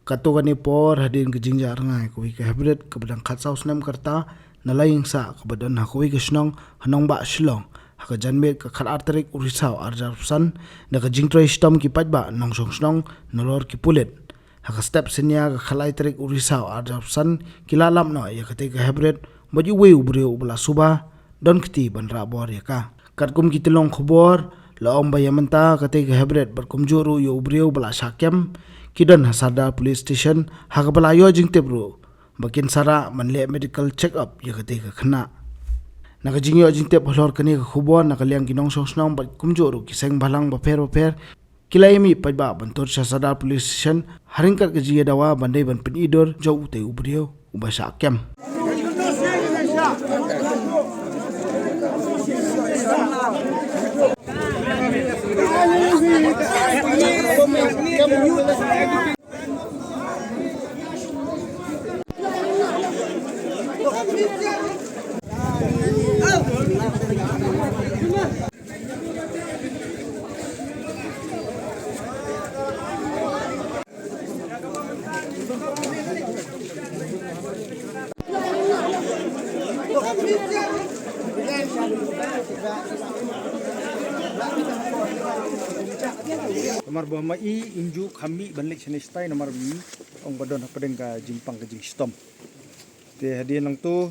Katugani por hadin ke jingja rangai kui ke hybrid ke bedang khatsau snam karta nalaing sa ke badan hakui ke snong hanong ba shilong haka janmet ke khat arterik urisau arjarsan na ke jingtroi stom ki patba nong song snong nolor ki pulet haka step senya ke khalai terik urisau arjarsan kilalam no ya ke hybrid baju weu breu bela suba don kiti banra bor ya ka katkum kitilong khobor laom bayamanta ke hybrid berkumjuru yo breu bela sakyam Kidan Hasada Police Station hakapalayo jing tebro bakin sara manle medical check up ya ketika kena nakajingyo jing teb holor kani ka khubon nakaliang kinong sosnong bat kumjoro kiseng balang baper kilaimi pajba bantur Hasada Police Station haringkat kejiya dawa bandai ban penidor jau te ubrio ubasa kem Nomor buah mai inju kami balik sini stay nomor bi ong badon pedeng ka jimpang ke jing stom. Te hadian lang tu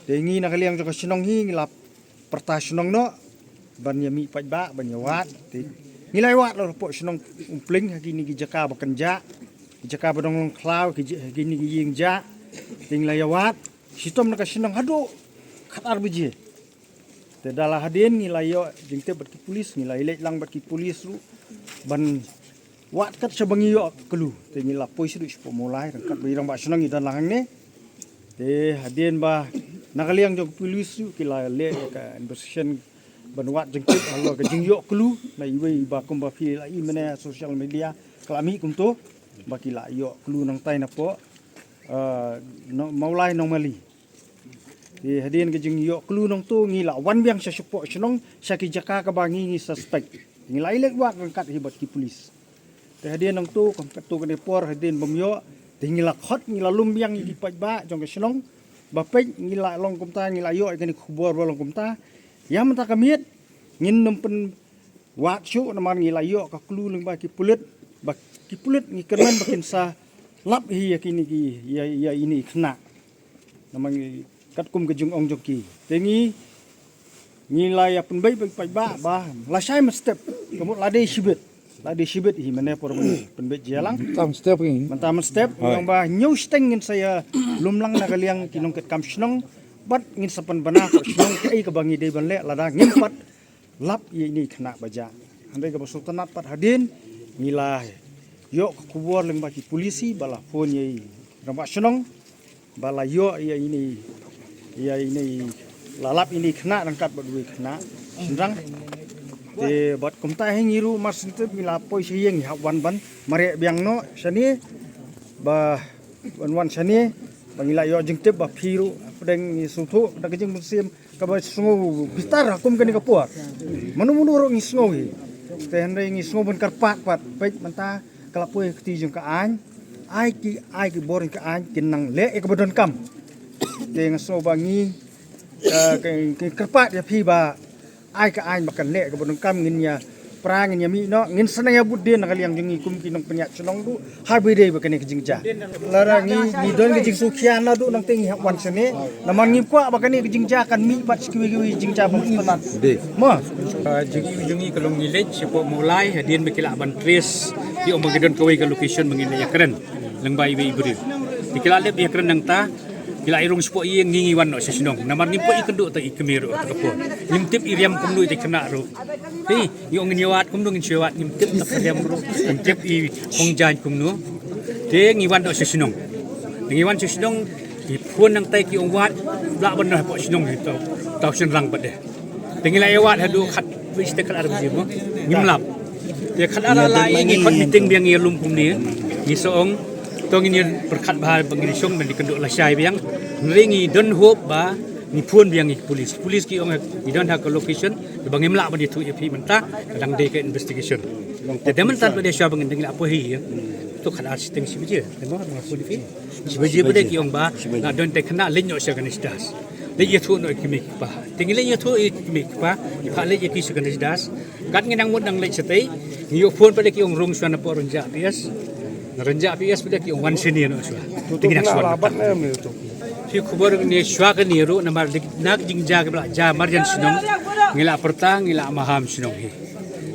dengi nak liang jok sinong hi ngilap perta sinong no ban yami pajba ban yawat te ngilai wat lo po sinong umpling hagi ni jaka bakenja jaka badong klau hagi ni ying ja tinglah yawat stom nak sinong hadu khatar biji. Te dalah hadian ngilai yo jing te bat ki polis ngilai lek lang bat ki polis lu ban wat kat sabangi yo kelu te ngilap pois du sipo mulai kat birang ba senang idan lang ne te hadien ba nakaliang jog polis lu kila le ka investigation ban wat jengkit halo ka jing yo kelu na iwe ba kum ba fi la i mene social media kalami kum to ba kila yo kelu nang tai na po maulai nong mali te hadien ka jing yo kelu nong to ngila wan biang sa sipo senong saki jaka ka bangi ni suspect ngilai lek wat kat hibat ki polis te hadian nang tu kam katu ka depor hadian bomyo te ngila khot ngila lumbiang di pajba jong ke senong bapek ngila long kumta ngila yo ka ni khubor long kumta ya menta kamiet ngin nempen wat syu namar ngila yo ka klu ling ba ki pulit ngi kerman bakin sa lap hi ya kini ki ya ini kena namang kat kum ke jung ong joki te ngilai apun baik pajba bah lasai mestep kemut lade shibet hi mane por penbet jalang tam step ini mantam step yang bah new steng ngin saya lumlang nakaliang kinong ket kam snong bat ngin sapan bana ko snong kai ka bangi de ban le lada ngimpat lap ini kena baja handai ka sultanat pat hadin ngilai yo kubur leng baki polisi bala phone ye ramba snong bala yo ya ini lalap ini kena rangkat berdua kena senang te buat kumta hengiru mas itu mila poi sieng wan ban mare biang no sani ba wan sani bangila yo jengtep ba phiru pedeng ni suthu da kejing musim ka ba sungu bitar hukum kani kapur manu ro ngi sungu hi te handai ngi sungu ban karpat pat pek manta kalapoi kti jung ka ai ki boring ka an kinang le ek badon kam te ngaso bangi cái kerpat ya phi ba ai ka ai makan le ka bodong kam ngin ya pra ngin ya mi no ngin sanaya budden nakaliang jingi kum kinong penyak senong du habide ba kani kijingja lara ngi don kijing sukhian la du nang ting wan sene naman ngi kwa ba kani kijingja kan mi bat skiwi jingja ba mustanan ma jingi kalong ngilej sipo mulai hadien bekila ban trace di omagedon kawai ka location mangin ya keren lang ba ibe ibri dikila le ya keren nang ta Kila irung sepo iya ngingiwan no sesinong. Namar nimpo ikendu ta ikemiru ta kapo. Nimtip iriam kumnu ite kena ro. Hei, yung ngiwat kumnu ngiwat nimtip ta kariam ro. Nimtip I hongjan kumnu. Te ngiwan no sesinong. Ngiwan sesinong ipun nang tai ki ongwat bla ban no po sinong itu. Tau senrang pade. Tengila iwat hadu khat wis te kala arbi mo. Ngimlap. Te khat ala lai ngi khot meeting biang ilum kumni. Ngi soong tong ini berkat bahar pengirisong dan dikenduk lasai biang neringi don hope ba ni pun biang polis ki ong i don't have a location bang imla ba ditu ipi menta kadang de ke investigation de dementan ba de sya bang dingla po hi tu khalat siteng si beje tengok mengaku ni si beje pada ki ong ba na don te khana lenyo sa ganis das le ye thu no ki mik pa tingile ye thu ki mik pa pa le ye ki sa ganis das kat nginang mut nang le setei ngiyo phone pada ki ong rong suana por ronja pias narenja pias pada ki ong wan senior no swa tingina swa fi khubor ni swa ka ni ro namar nak jingja ka ja marjan sinong ngila pertang ngila maham sinong hi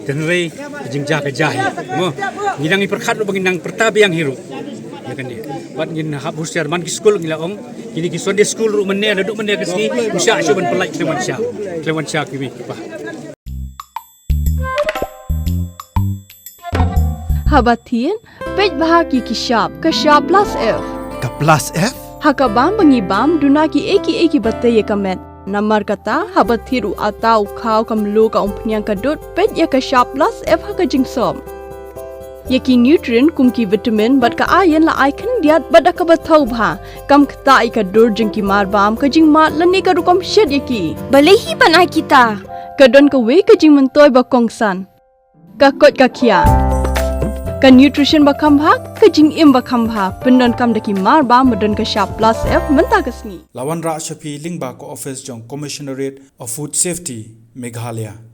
tenrei jingja ka jahi mo ngidang iperkhat lo banginang pertabi yang hiru ya kan dia buat ngin habus man ki school ngila ong kini ki Sunday school ru menne duduk menne ke sini usah cuban pelai klewan sya ki pa Habatin pej bahagi ki shop plus F Ka plus F? hakabam bangibam duna ki eki batte ye kamet namar kata habathiru atau khau kamlu ka umpnyang kadut pej ya ka shop plus F haka jingsom yaki nutrient kum ki vitamin bat ka iron la ai khan diat bada ka bathau bha kam khata ai ka dur jing ki mar bam ka jing ma lani ka rukom shed yaki balehi banai kita kadon ka we ka jing mentoy ba kongsan ka kot ka khia ka nutrition ba khambha ka jing im ba khambha pendon kam daki mar ba modon ka sharp plus F menta kasni Lawan Ra Shafi Lingba ko office jong Commissionerate of Food Safety Meghalaya.